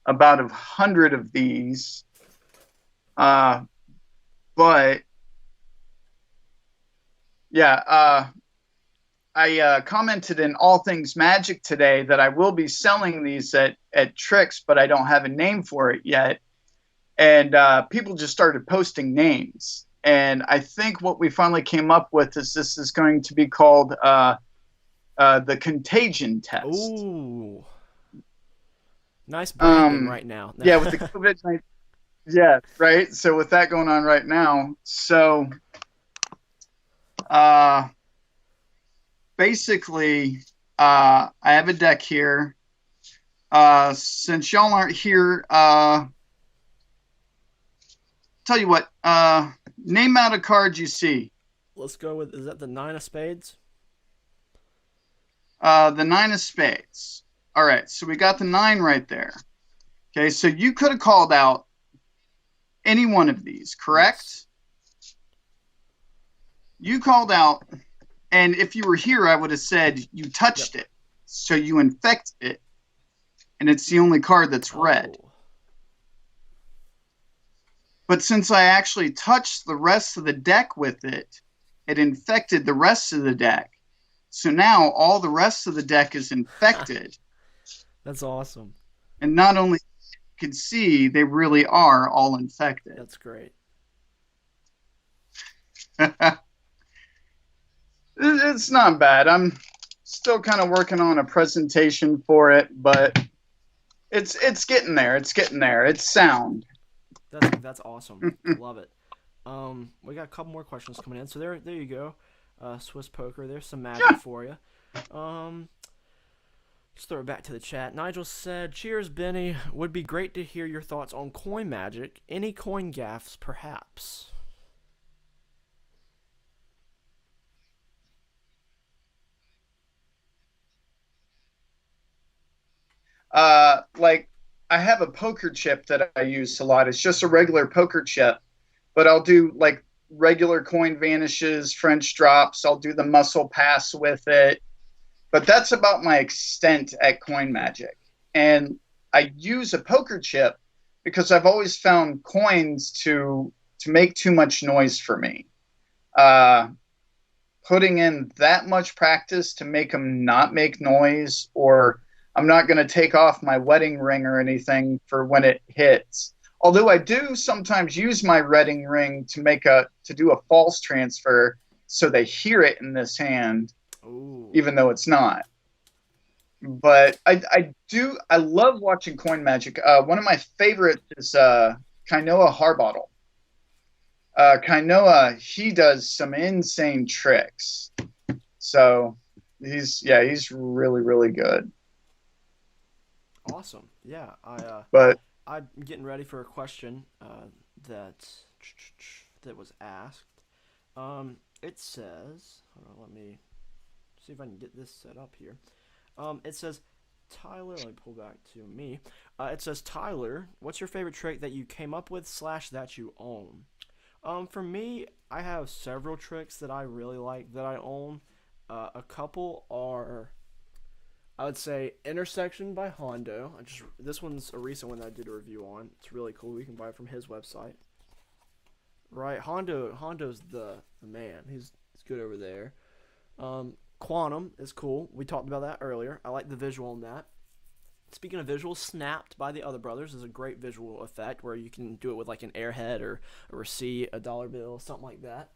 about 100 of these. But yeah, I commented in All Things Magic today that I will be selling these at Tricks, but I don't have a name for it yet. And people just started posting names. And I think what we finally came up with is this is going to be called the Contagion Test. Ooh. Nice branding right now. Yeah, with the COVID-19. Yeah, right. So with that going on right now, so basically, I have a deck here. Since y'all aren't here, tell you what, name out a card you see. Let's go with, is that the 9 of spades? The 9 of spades. All right, so we got the 9 right there. Okay, so you could have called out any one of these, correct? Yes. You called out, and if you were here, I would have said you Yep. touched it. So you infected it, and it's the only card that's red. Oh. But since I actually touched the rest of the deck with it, it infected the rest of the deck. So now all the rest of the deck is infected. That's awesome. And not only you can see, they really are all infected. That's great. It's not bad. I'm still kind of working on a presentation for it, but it's getting there. It's getting there. It's sound. That's awesome. Love it. We got a couple more questions coming in. So there you go. Swiss Poker. There's some magic Yeah. for you. Um, let's throw it back to the chat. Nigel said, "Cheers, Benny. Would be great to hear your thoughts on coin magic. Any coin gaffs, perhaps." Like I have a poker chip that I use a lot. It's just a regular poker chip, but I'll do like regular coin vanishes, French drops. I'll do the muscle pass with it, but that's about my extent at coin magic. And I use a poker chip because I've always found coins to make too much noise for me. Uh, Putting in that much practice to make them not make noise, or I'm not going to take off my wedding ring or anything for when it hits. Although I do sometimes use my wedding ring to do a false transfer so they hear it in this hand, Ooh. even though it's not. But I love watching coin magic. One of my favorites is Kainoa Harbottle. Kainoa, he does some insane tricks. So he's really, really good. Awesome. Yeah. But I'm getting ready for a question that that was asked. It says, hold on, let me see if I can get this set up here. It says, Tyler, let me pull back to me. It says, Tyler, what's your favorite trick that you came up with / that you own? For me, I have several tricks that I really like that I own. A couple are, I would say, Intersection by Hondo. This one's a recent one that I did a review on. It's really cool. You can buy it from his website. Right, Hondo's the man. He's good over there. Quantum is cool. We talked about that earlier. I like the visual on that. Speaking of visuals, Snapped by the Other Brothers is a great visual effect where you can do it with like an airhead or a receipt, a dollar bill, something like that.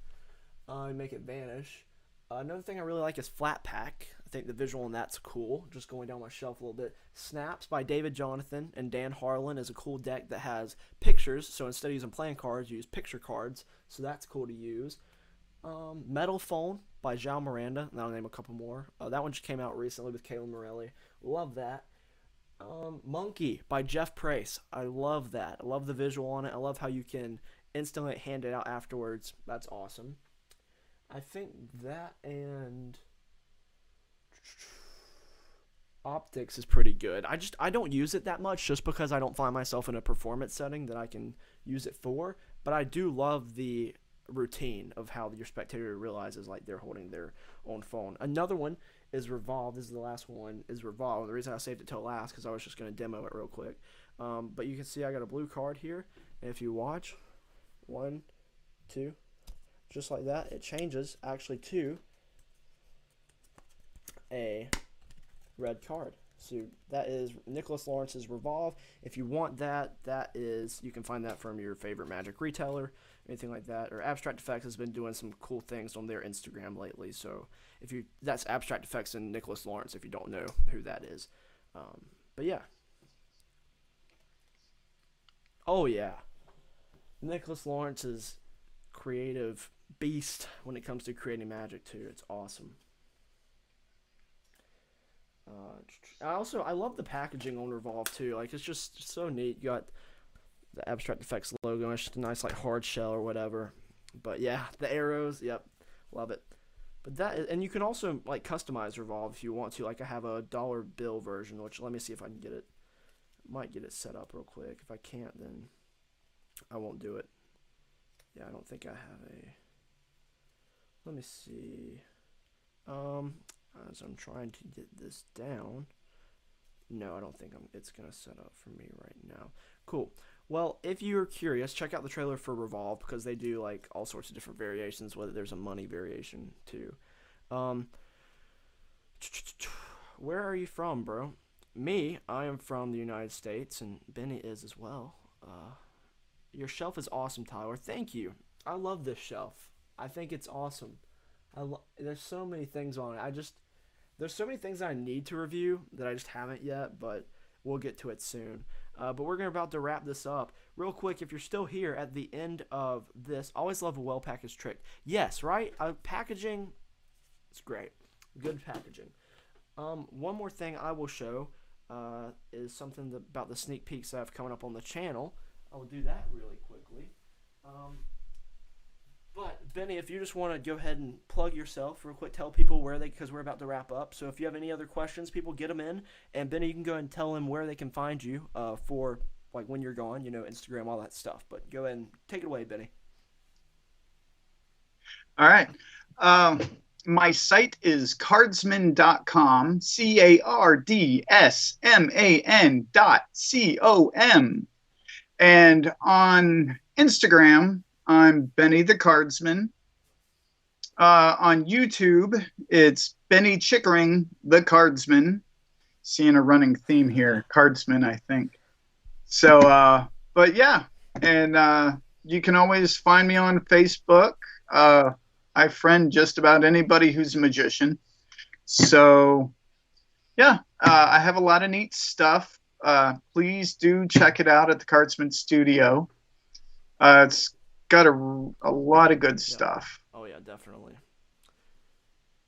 Make it vanish. Another thing I really like is Flat Pack. I think the visual on that's cool. Just going down my shelf a little bit. Snaps by David Jonathan and Dan Harlan is a cool deck that has pictures. So instead of using playing cards, you use picture cards. So that's cool to use. Metal Phone by Jao Miranda, and I'll name a couple more. That one just came out recently with Kayla Morelli. Love that. Monkey by Jeff Price. I love that. I love the visual on it. I love how you can instantly hand it out afterwards. That's awesome. I think that and Optics is pretty good. I don't use it that much just because I don't find myself in a performance setting that I can use it for. But I do love the routine of how your spectator realizes like they're holding their own phone. Another one is Revolve. This is the last one. Is Revolve. And the reason I saved it till last because I was just going to demo it real quick. But you can see I got a blue card here. And if you watch, 1, 2, just like that, it changes actually to a red card. So that is Nicholas Lawrence's Revolve. If you want that, you can find that from your favorite Magic retailer, anything like that. Or Abstract Effects has been doing some cool things on their Instagram lately. So that's Abstract Effects and Nicholas Lawrence. If you don't know who that is, but yeah. Oh yeah, Nicholas Lawrence is creative beast when it comes to creating magic too. It's awesome. I love the packaging on Revolve too. Like it's just so neat. You got the Abstract Effects logo. And it's just a nice like hard shell or whatever. But yeah, the arrows. Yep, love it. But and you can also like customize Revolve if you want to. Like I have a dollar bill version, which let me see if I can get it. Might get it set up real quick. If I can't, then I won't do it. Yeah, I don't think I have a Let me see. As I'm trying to get this down. No, I don't think it's gonna set up for me right now. Cool. Well, if you're curious, check out the trailer for Revolve because they do like all sorts of different variations. Whether there's a money variation too. Um, where are you from, bro? Me, I am from the United States, and Benny is as well. Your shelf is awesome, Tyler. Thank you. I love this shelf. I think it's awesome. There's so many things on it. There's so many things I need to review that I just haven't yet, but we'll get to it soon. But we're about to wrap this up. Real quick, if you're still here at the end of this, always love a well-packaged trick. Yes, right? Packaging, it's great. Good packaging. One more thing I will show is something about the sneak peeks I have coming up on the channel. I will do that really quickly. But Benny, if you just want to go ahead and plug yourself real quick, tell people because we're about to wrap up. So if you have any other questions, people get them in, and Benny, you can go ahead and tell them where they can find you for like when you're gone, Instagram, all that stuff. But go ahead and take it away, Benny. All right. My site is cardsman.com, cardsman.com. And on Instagram, I'm Benny the Cardsman. On YouTube, it's Bennie Chickering the Cardsman. Seeing a running theme here, Cardsman, I think. So, but yeah, and you can always find me on Facebook. I friend just about anybody who's a magician. So, yeah, I have a lot of neat stuff. Please do check it out at the Cardsman Studio. It's got a lot of good stuff. Oh, yeah, definitely.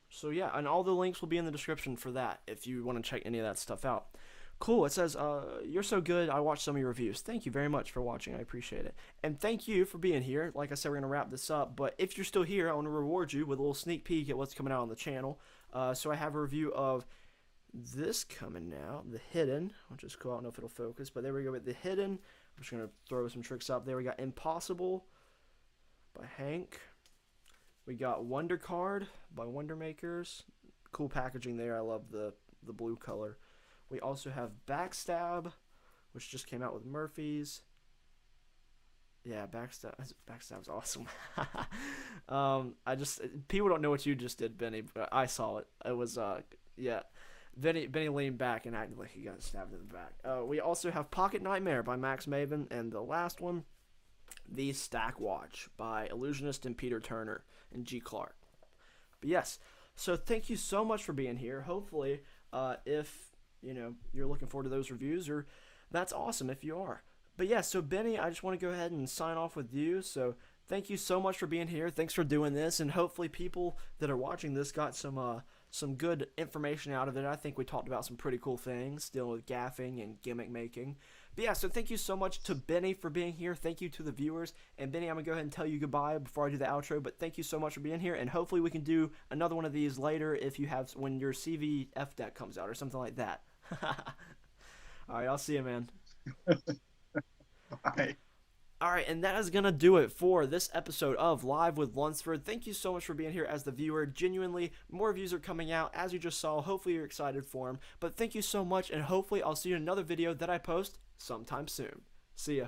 So, yeah, and all the links will be in the description for that if you want to check any of that stuff out. Cool. It says, you're so good. I watched some of your reviews. Thank you very much for watching. I appreciate it. And thank you for being here. Like I said, we're going to wrap this up. But if you're still here, I want to reward you with a little sneak peek at what's coming out on the channel. So I have a review of this coming out, The Hidden, which is cool. I don't know if it'll focus, but there we go with The Hidden. I'm just going to throw some tricks up. There we got Impossible by Hank. We got Wonder Card by Wonder Makers. Cool packaging there. I love the blue color. We also have Backstab, which just came out with Murphy's. Yeah, Backstab's awesome. People don't know what you just did, Benny, but I saw it. It was yeah. Benny leaned back and acted like he got stabbed in the back. We also have Pocket Nightmare by Max Maven, and the last one, The Stack Watch by Illusionist and Peter Turner and G. Clark. But yes, so thank you so much for being here. Hopefully, if you're looking forward to those reviews, or that's awesome if you are. But yeah, so Benny, I just want to go ahead and sign off with you. So thank you so much for being here. Thanks for doing this, and hopefully people that are watching this got some good information out of it. I think we talked about some pretty cool things dealing with gaffing and gimmick making. But yeah, so thank you so much to Benny for being here. Thank you to the viewers. And Benny, I'm going to go ahead and tell you goodbye before I do the outro. But thank you so much for being here. And hopefully we can do another one of these later when your CVF deck comes out or something like that. All right, I'll see you, man. Bye. All right, and that is going to do it for this episode of Live with Lunsford. Thank you so much for being here as the viewer. Genuinely, more reviews are coming out, as you just saw. Hopefully, you're excited for them. But thank you so much, and hopefully, I'll see you in another video that I post sometime soon. See ya.